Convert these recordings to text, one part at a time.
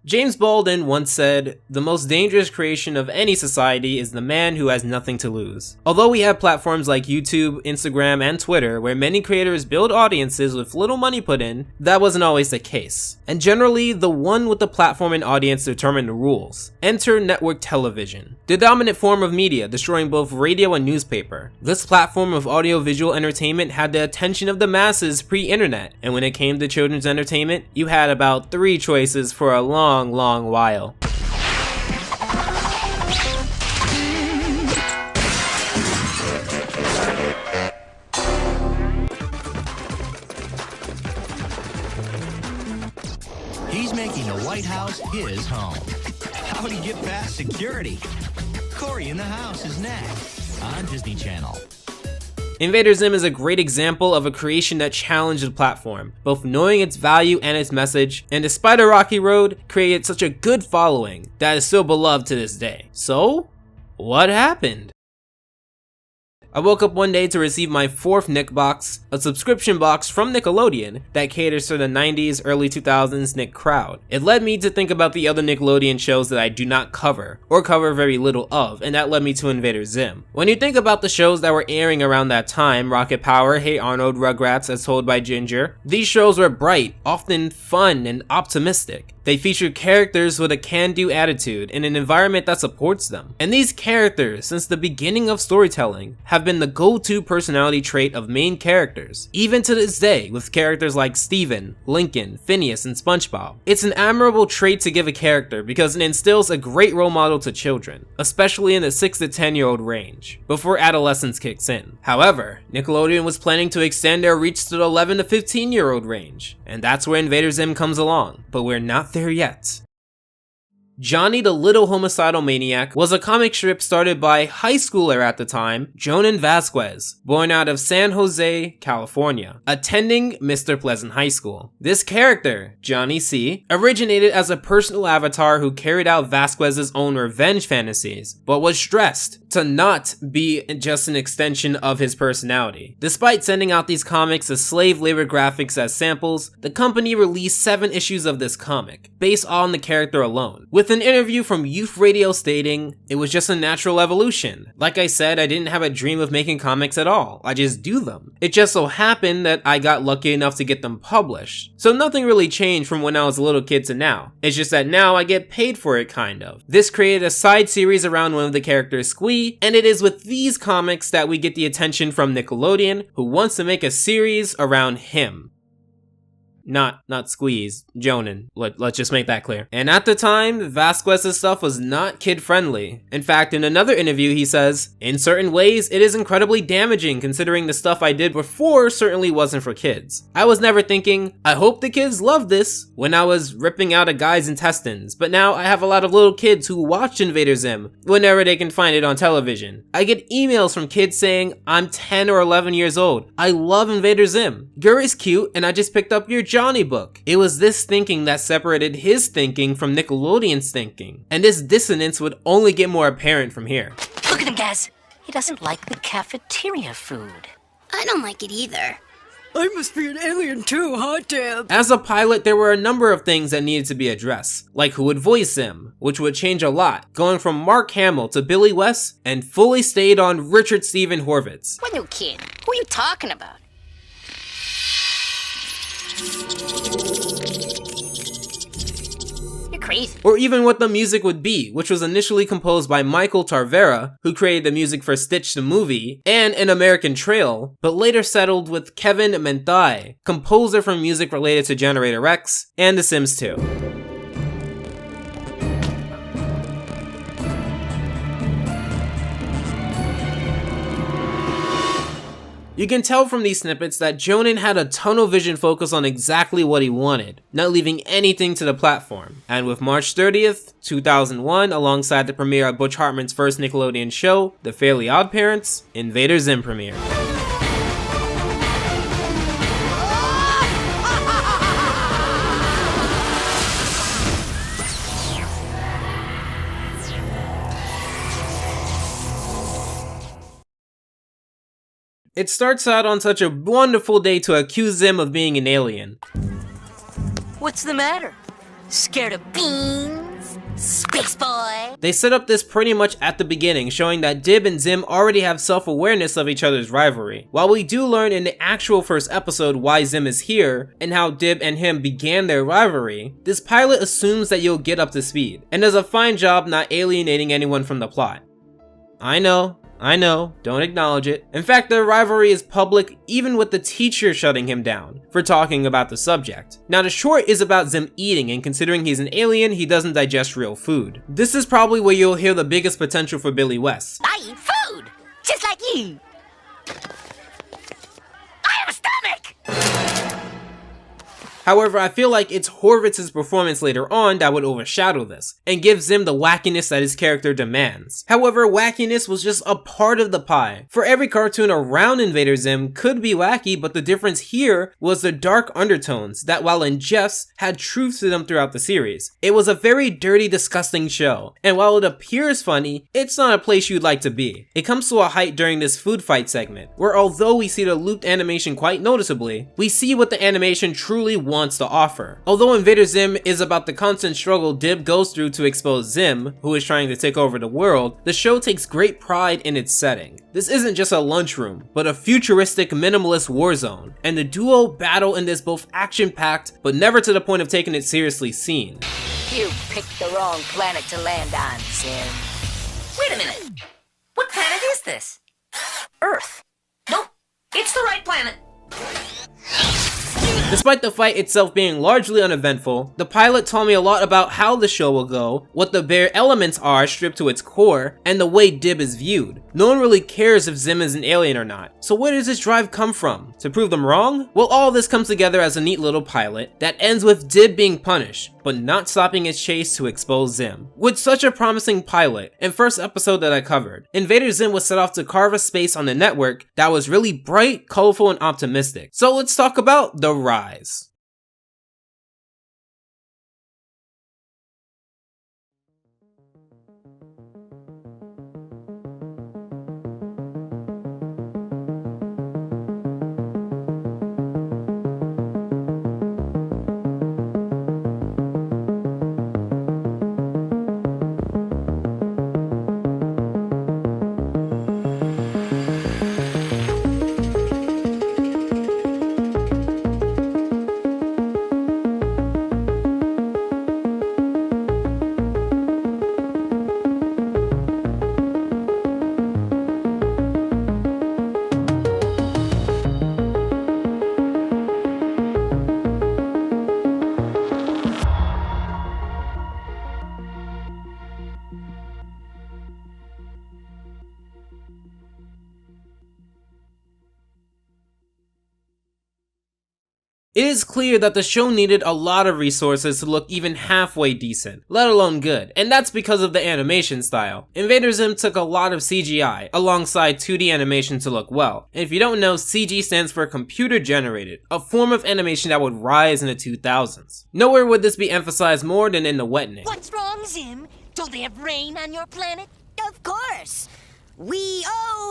James Baldwin once said, "The most dangerous creation of any society is the man who has nothing to lose." Although we have platforms like YouTube, Instagram, and Twitter where many creators build audiences with little money put in, that wasn't always the case. And generally, the one with the platform and audience determine the rules. Enter network television, the dominant form of media, destroying both radio and newspaper. This platform of audio-visual entertainment had the attention of the masses pre-internet, and when it came to children's entertainment, you had about 3 choices for a long while. He's making the White House his home. How would he get past security? Corey in the House is next on Disney Channel. Invader Zim is a great example of a creation that challenged the platform, both knowing its value and its message, and despite a rocky road, created such a good following that is still beloved to this day. So, what happened? I woke up one day to receive my 4th Nick box, a subscription box from Nickelodeon that caters to the 90s, early 2000s Nick crowd. It led me to think about the other Nickelodeon shows that I do not cover, or cover very little of, and that led me to Invader Zim. When you think about the shows that were airing around that time, Rocket Power, Hey Arnold, Rugrats, As Told by Ginger, these shows were bright, often fun, and optimistic. They featured characters with a can-do attitude in an environment that supports them. And these characters, since the beginning of storytelling, have been the go-to personality trait of main characters, even to this day with characters like Steven, Lincoln, Phineas, and SpongeBob. It's an admirable trait to give a character because it instills a great role model to children, especially in the 6 to 10-year-old range, before adolescence kicks in. However, Nickelodeon was planning to extend their reach to the 11 to 15-year-old range, and that's where Invader Zim comes along, but we're not there yet. Johnny the Little Homicidal Maniac was a comic strip started by high schooler at the time, Jhonen Vasquez, born out of San Jose, California, attending Mr. Pleasant High School. This character, Johnny C, originated as a personal avatar who carried out Vasquez's own revenge fantasies, but was stressed to not be just an extension of his personality. Despite sending out these comics as slave labor graphics as samples, the company released 7 issues of this comic, based on the character alone, with an interview from Youth Radio stating, "It was just a natural evolution. Like I said, I didn't have a dream of making comics at all. I just do them. It just so happened that I got lucky enough to get them published. So nothing really changed from when I was a little kid to now. It's just that now I get paid for it, kind of." This created a side series around one of the characters, Squee, and it is with these comics that we get the attention from Nickelodeon, who wants to make a series around him. Not Squeeze, Jhonen. Let's just make that clear. And at the time, Vasquez's stuff was not kid-friendly. In fact, in another interview he says, "In certain ways, it is incredibly damaging considering the stuff I did before certainly wasn't for kids. I was never thinking, I hope the kids love this when I was ripping out a guy's intestines, but now I have a lot of little kids who watch Invader Zim whenever they can find it on television. I get emails from kids saying, I'm 10 or 11 years old. I love Invader Zim. You're is cute and I just picked up your Johnny book." It was this thinking that separated his thinking from Nickelodeon's thinking, and this dissonance would only get more apparent from here. Look at him, guys. He doesn't like the cafeteria food. I don't like it either. I must be an alien too, huh, Deb? As a pilot, there were a number of things that needed to be addressed, like who would voice him, which would change a lot, going from Mark Hamill to Billy West, and fully stayed on Richard Steven Horvitz. What new kid? Who are you talking about? You're crazy. Or even what the music would be, which was initially composed by Michael Tarvera, who created the music for Stitch the Movie and An American Trail, but later settled with Kevin Menthai, composer for music related to Generator X and The Sims 2. You can tell from these snippets that Jhonen had a tunnel vision focus on exactly what he wanted, not leaving anything to the platform. And with March 30th, 2001, alongside the premiere of Butch Hartman's first Nickelodeon show, The Fairly OddParents, Invader Zim premiered. It starts out on such a wonderful day to accuse Zim of being an alien. What's the matter? Scared of beans? Space boy? They set up this pretty much at the beginning, showing that Dib and Zim already have self-awareness of each other's rivalry. While we do learn in the actual first episode why Zim is here, and how Dib and him began their rivalry, this pilot assumes that you'll get up to speed, and does a fine job not alienating anyone from the plot. I know, don't acknowledge it. In fact, their rivalry is public even with the teacher shutting him down for talking about the subject. Now the short is about Zim eating, and considering he's an alien, he doesn't digest real food. This is probably where you'll hear the biggest potential for Billy West. I eat food, just like you. I have a stomach! However, I feel like it's Horvitz's performance later on that would overshadow this, and give Zim the wackiness that his character demands. However, wackiness was just a part of the pie. For every cartoon around Invader Zim could be wacky, but the difference here was the dark undertones that, while in jest, had truth to them throughout the series. It was a very dirty, disgusting show, and while it appears funny, it's not a place you'd like to be. It comes to a height during this food fight segment, where although we see the looped animation quite noticeably, we see what the animation truly wants to offer. Although Invader Zim is about the constant struggle Dib goes through to expose Zim, who is trying to take over the world, the show takes great pride in its setting. This isn't just a lunchroom, but a futuristic minimalist war zone, and the duo battle in this both action-packed, but never to the point of taking it seriously scene. You picked the wrong planet to land on, Zim. Wait a minute. What planet is this? Earth. Nope. It's the right planet. Despite the fight itself being largely uneventful, the pilot taught me a lot about how the show will go, what the bare elements are stripped to its core, and the way Dib is viewed. No one really cares if Zim is an alien or not, so where does this drive come from? To prove them wrong? Well, all this comes together as a neat little pilot that ends with Dib being punished, but not stopping its chase to expose Zim. With such a promising pilot and first episode that I covered, Invader Zim was set off to carve a space on the network that was really bright, colorful, and optimistic. So let's talk about the rise. It is clear that the show needed a lot of resources to look even halfway decent, let alone good, and that's because of the animation style. Invader Zim took a lot of CGI alongside 2D animation to look well, and if you don't know, CG stands for computer generated, a form of animation that would rise in the 2000s. Nowhere would this be emphasized more than in the wetting. What's wrong, Zim? Don't they have rain on your planet? Of course.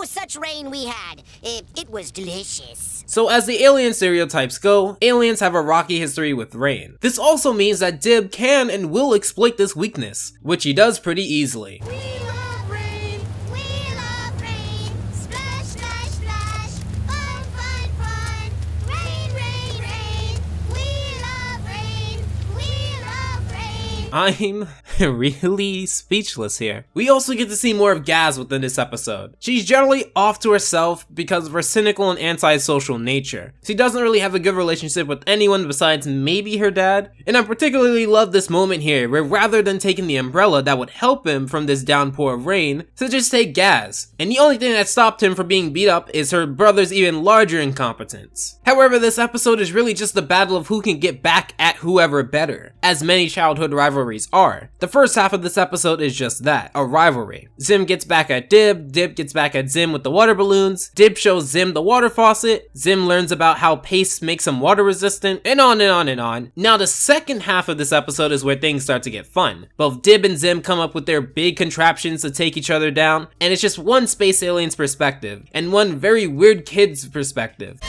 Such rain we had. It was delicious. So as the alien stereotypes go, aliens have a rocky history with rain. This also means that Dib can and will exploit this weakness, which he does pretty easily. We love rain. We love rain. Splash, splash, splash. Fun, fun, fun. Rain, rain, rain. We love rain. We love rain. I'm really speechless here. We also get to see more of Gaz within this episode. She's generally off to herself because of her cynical and antisocial nature. She doesn't really have a good relationship with anyone besides maybe her dad. And I particularly love this moment here where rather than taking the umbrella that would help him from this downpour of rain, to just take Gaz. And the only thing that stopped him from being beat up is her brother's even larger incompetence. However, this episode is really just the battle of who can get back at whoever better, as many childhood rivalries are. The first half of this episode is just that, a rivalry. Zim gets back at Dib, Dib gets back at Zim with the water balloons, Dib shows Zim the water faucet, Zim learns about how paste makes him water resistant, and on and on and on. Now the second half of this episode is where things start to get fun. Both Dib and Zim come up with their big contraptions to take each other down, and it's just one space alien's perspective, and one very weird kid's perspective.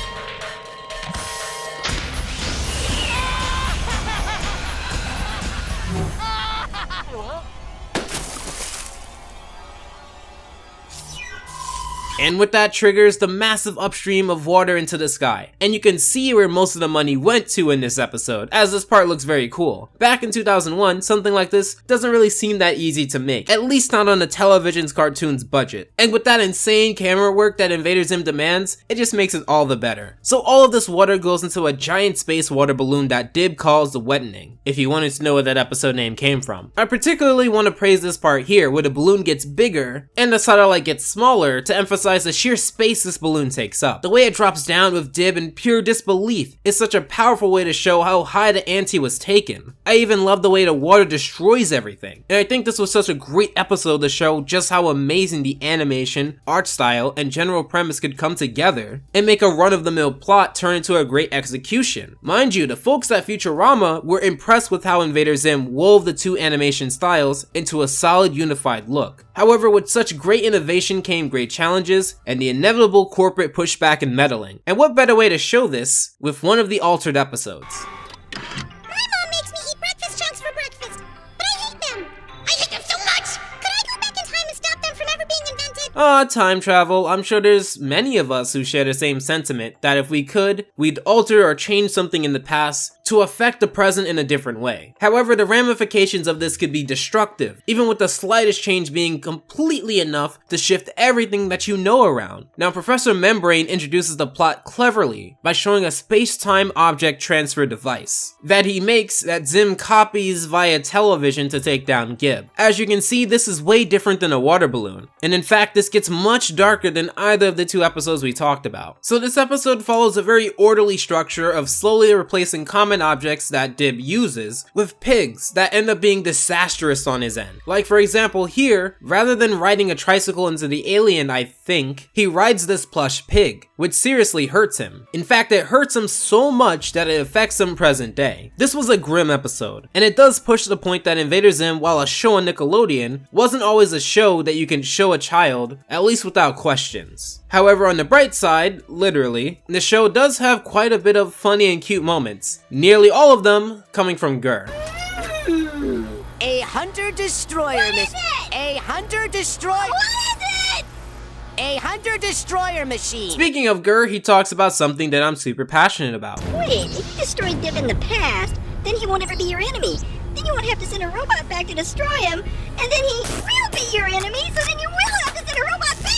And with that triggers the massive upstream of water into the sky. And you can see where most of the money went to in this episode, as this part looks very cool. Back in 2001, something like this doesn't really seem that easy to make, at least not on the television's cartoon's budget. And with that insane camera work that Invader Zim demands, it just makes it all the better. So all of this water goes into a giant space water balloon that Dib calls the Wettening, if you wanted to know where that episode name came from. I particularly want to praise this part here where the balloon gets bigger and the satellite gets smaller to emphasize the sheer space this balloon takes up. The way it drops down with Dib in pure disbelief is such a powerful way to show how high the ante was taken. I even love the way the water destroys everything. And I think this was such a great episode to show just how amazing the animation, art style, and general premise could come together and make a run-of-the-mill plot turn into a great execution. Mind you, the folks at Futurama were impressed with how Invader Zim wove the two animation styles into a solid unified look. However, with such great innovation came great challenges and the inevitable corporate pushback and meddling. And what better way to show this with one of the altered episodes. My mom makes me eat breakfast chunks for breakfast, but I hate them. I hate them so much. Could I go back in time and stop them from ever being invented? Time travel. I'm sure there's many of us who share the same sentiment that if we could, we'd alter or change something in the past to affect the present in a different way. However, the ramifications of this could be destructive, even with the slightest change being completely enough to shift everything that you know around. Now, Professor Membrane introduces the plot cleverly by showing a space-time object transfer device that he makes that Zim copies via television to take down Gib. As you can see, this is way different than a water balloon, and in fact, this gets much darker than either of the two episodes we talked about. So this episode follows a very orderly structure of slowly replacing common objects that Dib uses with pigs that end up being disastrous on his end. Like for example here, rather than riding a tricycle into the alien, I think, he rides this plush pig, which seriously hurts him. In fact, it hurts him so much that it affects him present day. This was a grim episode, and it does push the point that Invader Zim, while a show on Nickelodeon, wasn't always a show that you can show a child, at least without questions. However, on the bright side, literally, the show does have quite a bit of funny and cute moments, nearly all of them coming from Gur. A hunter-destroyer, Miss. A hunter-destroyer. What is it? A hunter-destroyer machine. Speaking of Gur, he talks about something that I'm super passionate about. Wait, if you destroy Dib in the past, then he won't ever be your enemy. Then you won't have to send a robot back to destroy him, and then he will be your enemy, so then you will have to send a robot back!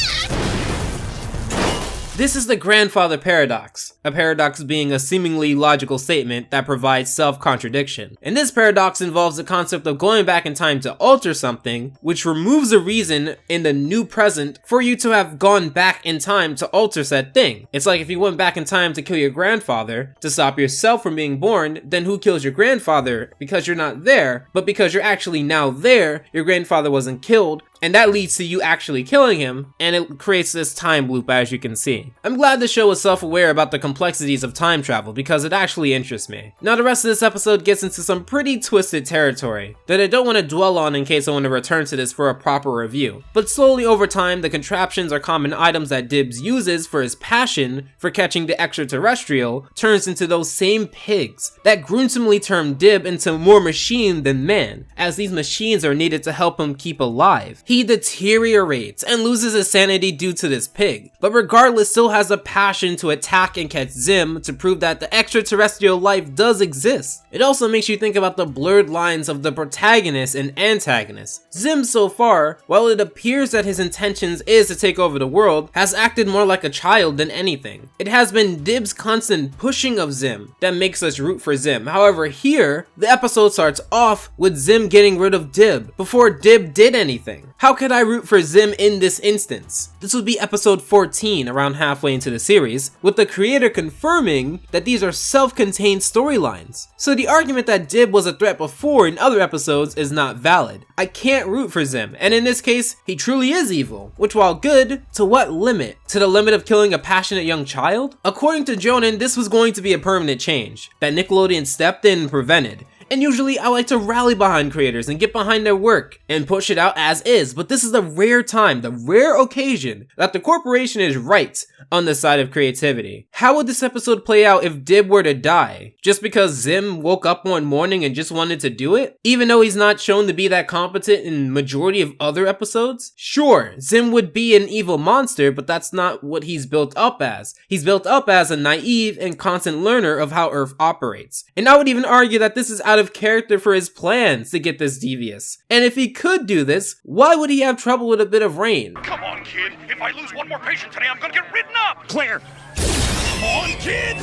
This is the grandfather paradox, a paradox being a seemingly logical statement that provides self-contradiction. And this paradox involves the concept of going back in time to alter something, which removes a reason in the new present for you to have gone back in time to alter said thing. It's like if you went back in time to kill your grandfather to stop yourself from being born, then who kills your grandfather? Because you're not there, but because you're actually now there, your grandfather wasn't killed, and that leads to you actually killing him, and it creates this time loop, as you can see. I'm glad the show is self-aware about the complexities of time travel because it actually interests me. Now the rest of this episode gets into some pretty twisted territory that I don't want to dwell on in case I want to return to this for a proper review. But slowly over time, the contraptions or common items that Dibs uses for his passion for catching the extraterrestrial turns into those same pigs that gruesomely turn Dib into more machine than man, as these machines are needed to help him keep alive. He deteriorates and loses his sanity due to this pig, but regardless still has a passion to attack and catch Zim to prove that the extraterrestrial life does exist. It also makes you think about the blurred lines of the protagonist and antagonist. Zim so far, while it appears that his intentions is to take over the world, has acted more like a child than anything. It has been Dib's constant pushing of Zim that makes us root for Zim. However, here, the episode starts off with Zim getting rid of Dib before Dib did anything. How could I root for Zim in this instance? This would be episode 14, around halfway into the series, with the creator confirming that these are self-contained storylines. So the argument that Dib was a threat before in other episodes is not valid. I can't root for Zim, and in this case, he truly is evil. Which, while good, to what limit? To the limit of killing a passionate young child? According to Jhonen, this was going to be a permanent change that Nickelodeon stepped in and prevented. And usually I like to rally behind creators and get behind their work and push it out as is, but this is the rare time, the rare occasion that the corporation is right on the side of creativity. How would this episode play out if Dib were to die? Just because Zim woke up one morning and just wanted to do it? Even though he's not shown to be that competent in majority of other episodes? Sure, Zim would be an evil monster, but that's not what he's built up as. He's built up as a naive and constant learner of how Earth operates. And I would even argue that this is out of character for his plans to get this devious. And if he could do this, why would he have trouble with a bit of rain? Come on, kid. If I lose one more patient today, I'm gonna get written up. Clear. Come on, kid.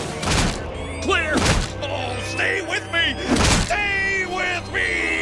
Clear. Oh, stay with me. Stay with me.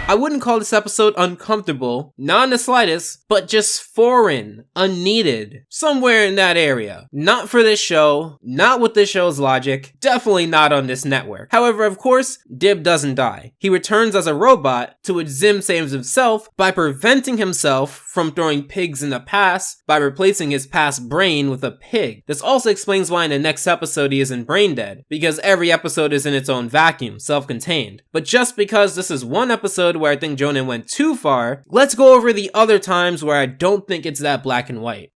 I wouldn't call this episode uncomfortable, not in the slightest, but just foreign, unneeded, somewhere in that area. Not for this show, not with this show's logic, definitely not on this network. However, of course, Dib doesn't die. He returns as a robot, to which Zim saves himself by preventing himself from throwing pigs in the past by replacing his past brain with a pig. This also explains why in the next episode he isn't brain dead, because every episode is in its own vacuum, self-contained. But just because this is one episode where I think Jhonen went too far, let's go over the other times where I don't think it's that black and white.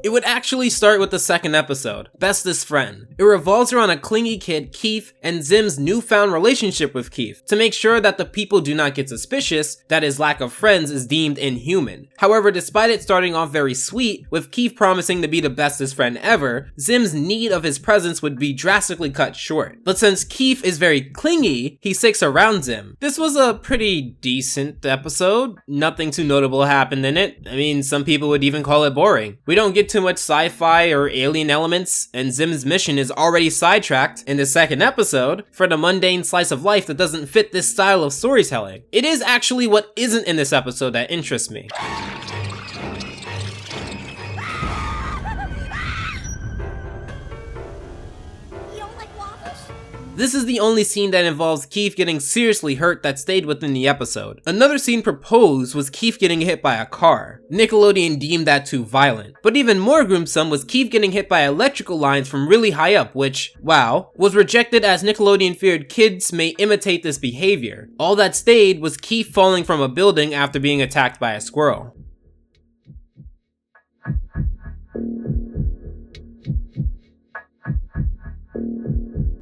It would actually start with the second episode, Bestest Friend. It revolves around a clingy kid, Keith, and Zim's newfound relationship with Keith, to make sure that the people do not get suspicious that his lack of friends is deemed inhuman. However, despite it starting off very sweet, with Keith promising to be the bestest friend ever, Zim's need of his presence would be drastically cut short. But since Keith is very clingy, he sticks around Zim. This was a pretty decent episode. Nothing too notable happened in it. I mean, some people would even call it boring. We don't get too much sci-fi or alien elements, and Zim's mission is already sidetracked in the second episode for the mundane slice of life that doesn't fit this style of storytelling. It is actually what isn't in this episode that interests me. This is the only scene that involves Keith getting seriously hurt that stayed within the episode. Another scene proposed was Keith getting hit by a car. Nickelodeon deemed that too violent. But even more gruesome was Keith getting hit by electrical lines from really high up, which, wow, was rejected as Nickelodeon feared kids may imitate this behavior. All that stayed was Keith falling from a building after being attacked by a squirrel.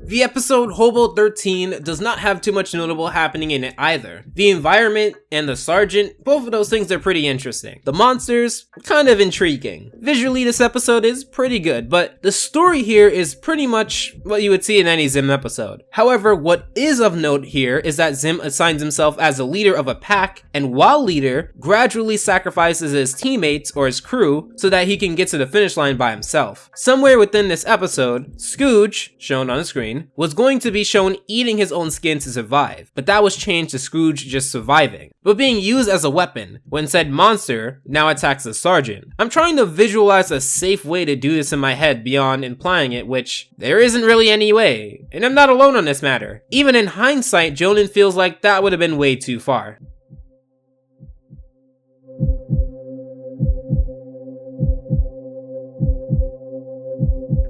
The episode Hobo 13 does not have too much notable happening in it either. The environment and the sergeant, both of those things are pretty interesting. The monsters, kind of intriguing. Visually, this episode is pretty good, but the story here is pretty much what you would see in any Zim episode. However, what is of note here is that Zim assigns himself as a leader of a pack, and while leader, gradually sacrifices his teammates or his crew so that he can get to the finish line by himself. Somewhere within this episode, Scooge, shown on the screen, was going to be shown eating his own skin to survive, but that was changed to Scrooge just surviving, but being used as a weapon when said monster now attacks the sergeant. I'm trying to visualize a safe way to do this in my head beyond implying it, which there isn't really any way, and I'm not alone on this matter. Even in hindsight, Jhonen feels like that would have been way too far.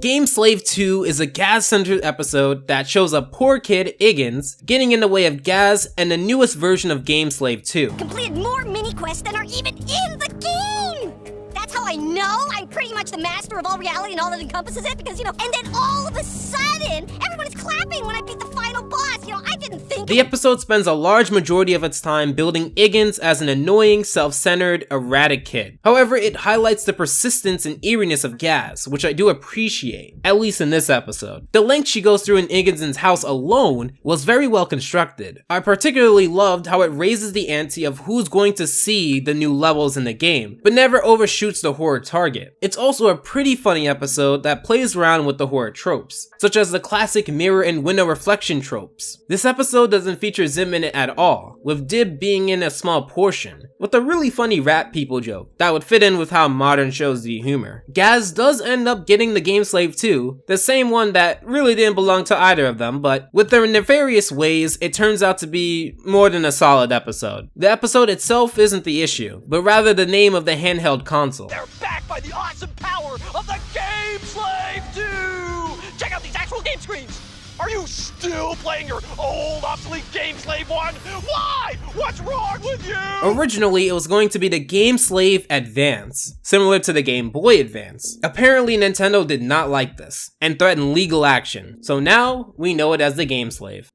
Game Slave 2 is a Gaz-centered episode that shows a poor kid, Iggins, getting in the way of Gaz and the newest version of Game Slave 2. Completed more mini quests than are even in the game! That's how I know I'm pretty much the master of all reality and all that encompasses it, because, and then all of a sudden, everyone is clapping when I beat the final boss. I didn't think... The episode spends a large majority of its time building Iggins as an annoying, self-centered, erratic kid. However, it highlights the persistence and eeriness of Gaz, which I do appreciate, at least in this episode. The length she goes through in Iggins's house alone was very well constructed. I particularly loved how it raises the ante of who's going to see the new levels in the game, but never overshoots the horror target. It's also a pretty funny episode that plays around with the horror tropes, such as the classic mirror and window reflection tropes. This episode doesn't feature Zim in it at all, with Dib being in a small portion, with a really funny rat people joke that would fit in with how modern shows do humor. Gaz does end up getting the game slave too, the same one that really didn't belong to either of them, but with their nefarious ways, it turns out to be more than a solid episode. The episode itself isn't the issue, but rather the name of the handheld console. They're backed by the awesome power of the Game Slave 2! Check out these actual game screens! Are you still playing your old obsolete Game Slave 1? Why? What's wrong with you? Originally, it was going to be the Game Slave Advance, similar to the Game Boy Advance. Apparently, Nintendo did not like this, and threatened legal action, so now we know it as the Game Slave.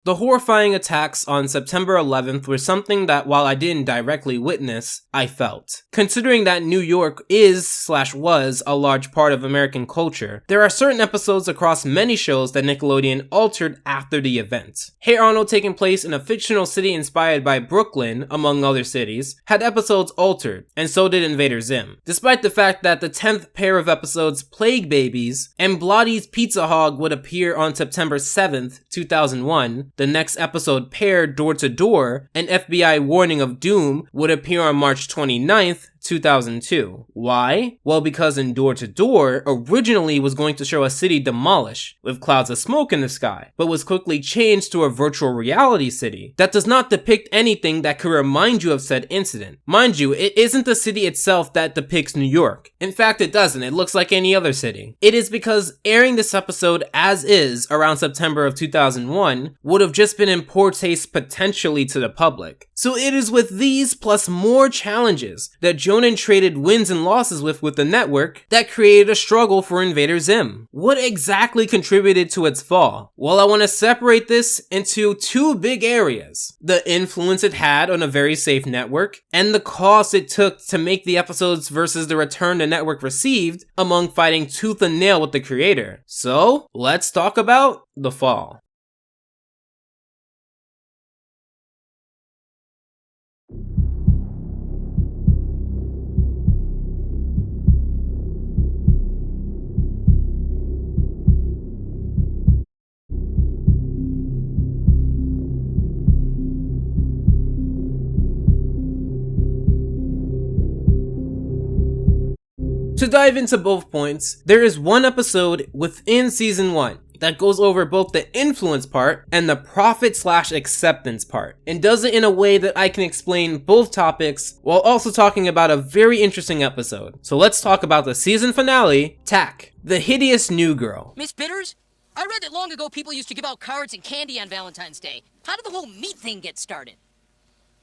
The horrifying attacks on September 11th were something that, while I didn't directly witness, I felt. Considering that New York is/was a large part of American culture, there are certain episodes across many shows that Nickelodeon altered after the event. Hey Arnold, taking place in a fictional city inspired by Brooklyn, among other cities, had episodes altered, and so did Invader Zim. Despite the fact that the 10th pair of episodes, Plague Babies and Blotty's Pizza Hog, would appear on September 7th, 2001, the next episode, Paired Door to Door, an FBI Warning of Doom, would appear on March 29th, 2002. Why? Well, because in Door to Door originally was going to show a city demolished, with clouds of smoke in the sky, but was quickly changed to a virtual reality city that does not depict anything that could remind you of said incident. Mind you, it isn't the city itself that depicts New York. In fact, it doesn't. It looks like any other city. It is because airing this episode as is around September of 2001 would have just been in poor taste potentially to the public. So it is with these plus more challenges that Jhonen traded wins and losses with the network that created a struggle for Invader Zim. What exactly contributed to its fall? Well, I want to separate this into two big areas: the influence it had on a very safe network, and the cost it took to make the episodes versus the return the network received among fighting tooth and nail with the creator. So, let's talk about the fall. To dive into both points, there is one episode within season 1 that goes over both the influence part and the profit/acceptance part, and does it in a way that I can explain both topics while also talking about a very interesting episode. So let's talk about the season finale, Tack, the hideous new girl. Miss Bitters, I read that long ago people used to give out cards and candy on Valentine's Day. How did the whole meat thing get started?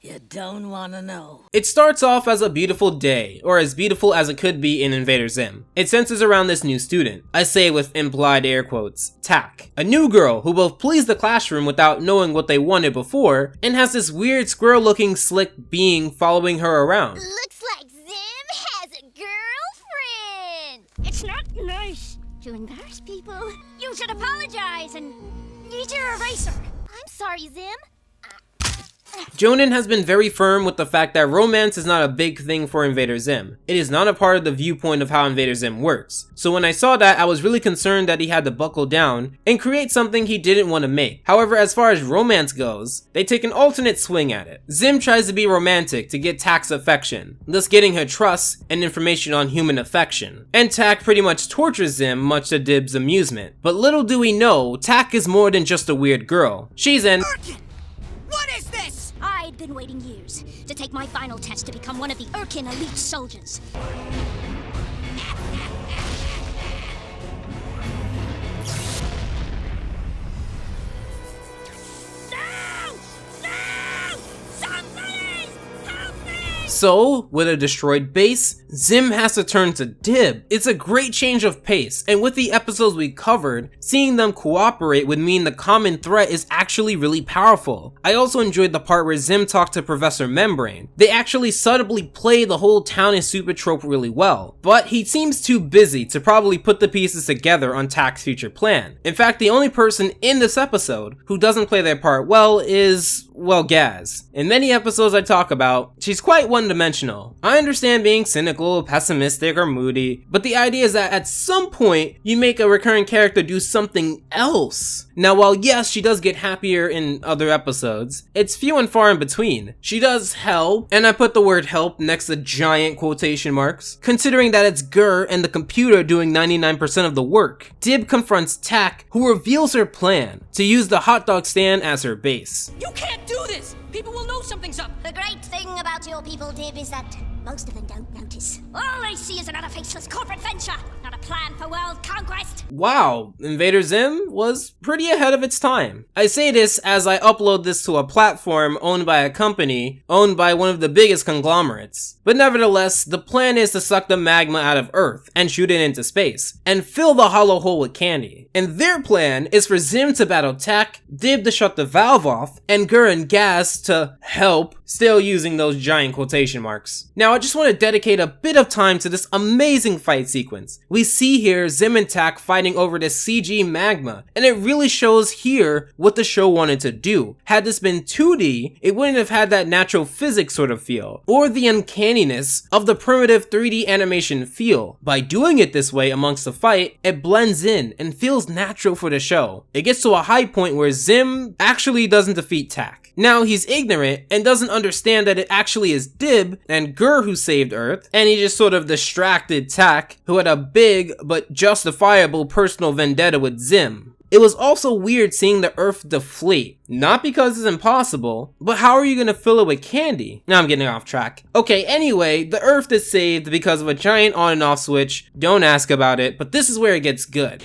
You don't want to know. It starts off as a beautiful day, or as beautiful as it could be in Invader Zim. It centers around this new student, I say with implied air quotes, Tack, a new girl who both flees the classroom without knowing what they wanted before, and has this weird squirrel-looking slick being following her around. Looks like Zim has a girlfriend. It's not nice. To embarrass people, you should apologize and use your eraser. I'm sorry, Zim. Jhonen has been very firm with the fact that romance is not a big thing for Invader Zim. It is not a part of the viewpoint of how Invader Zim works. So when I saw that, I was really concerned that he had to buckle down and create something he didn't want to make. However, as far as romance goes, they take an alternate swing at it. Zim tries to be romantic to get Tack's affection, thus getting her trust and information on human affection. And Tack pretty much tortures Zim, much to Dib's amusement. But little do we know, Tack is more than just a weird girl. She's an What is this? I'd been waiting years to take my final test to become one of the Urkin elite soldiers. So, with a destroyed base, Zim has to turn to Dib. It's a great change of pace, and with the episodes we covered, seeing them cooperate would mean the common threat is actually really powerful. I also enjoyed the part where Zim talked to Professor Membrane. They actually subtly play the whole town is super trope really well, but he seems too busy to probably put the pieces together on Tack's future plan. In fact, the only person in this episode who doesn't play their part well is, well, Gaz. In many episodes I talk about, she's quite one one-dimensional. I understand being cynical, pessimistic, or moody, but the idea is that at some point, you make a recurring character do something else. Now, while yes, she does get happier in other episodes, it's few and far in between. She does help, and I put the word help next to giant quotation marks, considering that it's Gur and the computer doing 99% of the work. Dib confronts Tak, who reveals her plan to use the hot dog stand as her base. You can't do this! People will know something's up! The great thing about your people, Dib, is that most of them don't notice. All they see is another faceless corporate venture, not a plan for world conquest. Wow, Invader Zim was pretty ahead of its time. I say this as I upload this to a platform owned by a company owned by one of the biggest conglomerates. But nevertheless, the plan is to suck the magma out of Earth and shoot it into space, and fill the hollow hole with candy. And their plan is for Zim to battle Tak, Dib to shut the valve off, and Gur and Gas to help, still using those giant quotation marks. Now I just want to dedicate a bit of time to this amazing fight sequence. We see here Zim and Tak fighting over this CG magma, and it really shows here what the show wanted to do. Had this been 2D, it wouldn't have had that natural physics sort of feel, or the uncanniness of the primitive 3D animation feel. By doing it this way amongst the fight, it blends in and feels natural for the show. It gets to a high point where Zim actually doesn't defeat Tak. Now he's ignorant and doesn't understand that it actually is Dib and Gur who saved Earth, and he just sort of distracted Tak, who had a big but justifiable personal vendetta with Zim. It was also weird seeing the Earth deflate. Not because it's impossible, but how are you gonna fill it with candy? Now I'm getting off track. Okay, anyway, the Earth is saved because of a giant on and off switch. Don't ask about it, but this is where it gets good.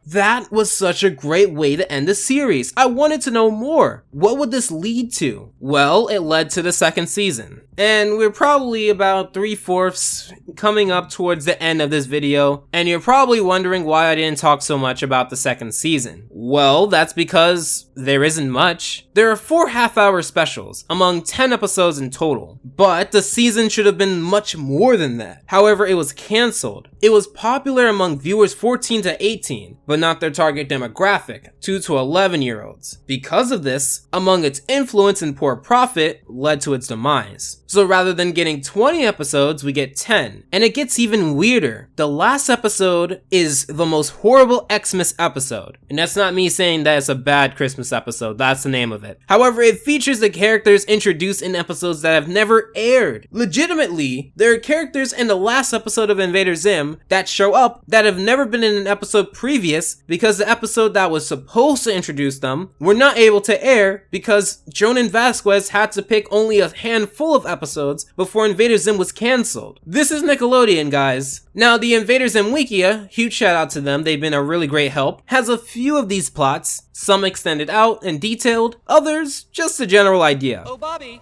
That was such a great way to end the series. I wanted to know more. What would this lead to? Well, it led to the second season. And we're probably about 3/4 coming up towards the end of this video, and you're probably wondering why I didn't talk so much about the second season. Well, that's because there isn't much. There are 4 half-hour specials, among 10 episodes in total, but the season should have been much more than that. However, it was cancelled. It was popular among viewers 14 to 18, but not their target demographic, 2 to 11-year-olds. Because of this, among its influence and poor profit, led to its demise. So rather than getting 20 episodes, we get 10. And it gets even weirder. The last episode is the most horrible Xmas episode. And that's not me saying that it's a bad Christmas episode, that's the name of it. However, it features the characters introduced in episodes that have never aired. Legitimately, there are characters in the last episode of Invader Zim that show up that have never been in an episode previous because the episode that was supposed to introduce them were not able to air because Jhonen Vasquez had to pick only a handful of episodes before Invader Zim was cancelled. This is Nickelodeon, guys. Now, the Invader Zim Wikia, huge shout out to them, they've been a really great help, has a few of these plots, some extended out and detailed, others just a general idea. Oh, Bobby,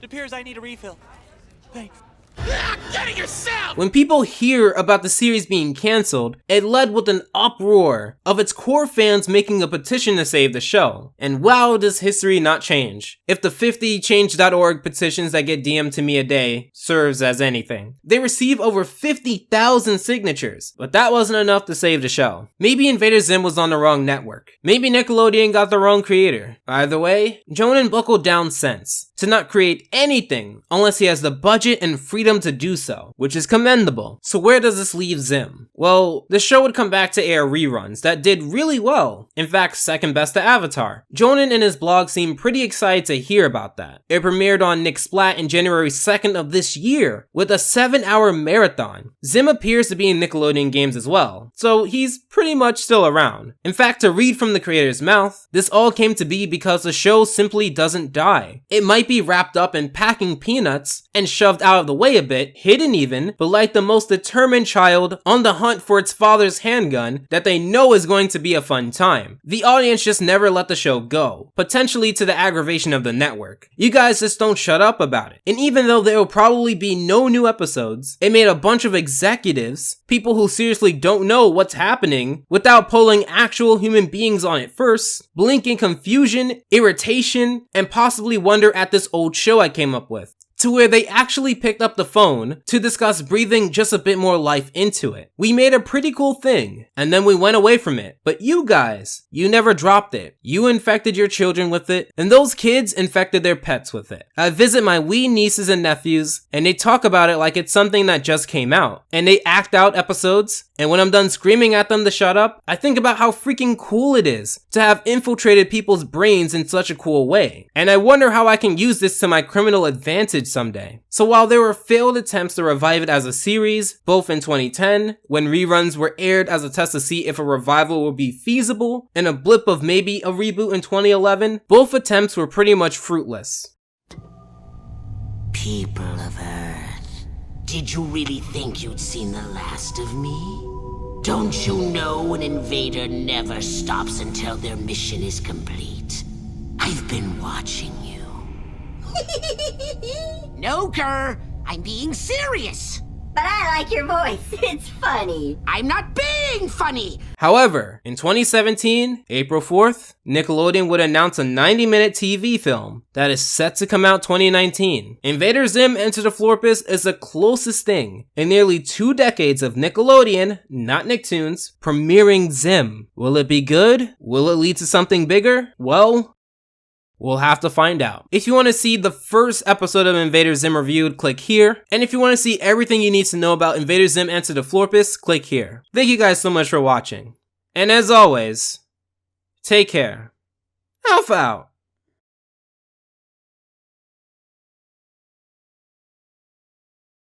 it appears I need a refill. Thanks. Get it yourself! When people hear about the series being cancelled, it led with an uproar of its core fans making a petition to save the show. And wow, does history not change. If the 50 change.org petitions that get DM'd to me a day serves as anything. They receive over 50,000 signatures, but that wasn't enough to save the show. Maybe Invader Zim was on the wrong network. Maybe Nickelodeon got the wrong creator. Either way, Jhonen buckled down sense to not create anything unless he has the budget and freedom to do so, which is commendable. So where does this leave Zim? Well, the show would come back to air reruns that did really well. In fact, second best to Avatar. Jhonen in his blog seemed pretty excited to hear about that. It premiered on Nick Splat in January 2nd of this year with a 7-hour marathon. Zim appears to be in Nickelodeon games as well, so he's pretty much still around. In fact, to read from the creator's mouth, this all came to be because the show simply doesn't die. It might be wrapped up in packing peanuts and shoved out of the way a bit, hidden even, but like the most determined child on the hunt for its father's handgun that they know is going to be a fun time. The audience just never let the show go, potentially to the aggravation of the network. You guys just don't shut up about it. And even though there will probably be no new episodes, it made a bunch of executives, people who seriously don't know what's happening, without polling actual human beings on it first, blink in confusion, irritation, and possibly wonder at this old show I came up with. to where they actually picked up the phone to discuss breathing just a bit more life into it. We made a pretty cool thing, and then we went away from it. But you guys, you never dropped it. You infected your children with it, and those kids infected their pets with it. I visit my wee nieces and nephews, and they talk about it like it's something that just came out. And they act out episodes, and when I'm done screaming at them to shut up, I think about how freaking cool it is to have infiltrated people's brains in such a cool way. And I wonder how I can use this to my criminal advantage someday. So while there were failed attempts to revive it as a series, both in 2010, when reruns were aired as a test to see if a revival would be feasible, and a blip of maybe a reboot in 2011, both attempts were pretty much fruitless. People of Earth, did you really think you'd seen the last of me? Don't you know an invader never stops until their mission is complete? I've been watching you. No, Kerr, I'm being serious. But I like your voice. It's funny. I'm not being funny. However, in 2017, April 4th, Nickelodeon would announce a 90-minute TV film that is set to come out 2019. Invader Zim Enter the Florpus is the closest thing in nearly 2 decades of Nickelodeon, not Nicktoons, premiering Zim. Will it be good? Will it lead to something bigger? Well, we'll have to find out. If you want to see the first episode of Invader Zim reviewed, click here. And if you want to see everything you need to know about Invader Zim Enter the Florpus, click here. Thank you guys so much for watching. And as always, take care. Alpha out.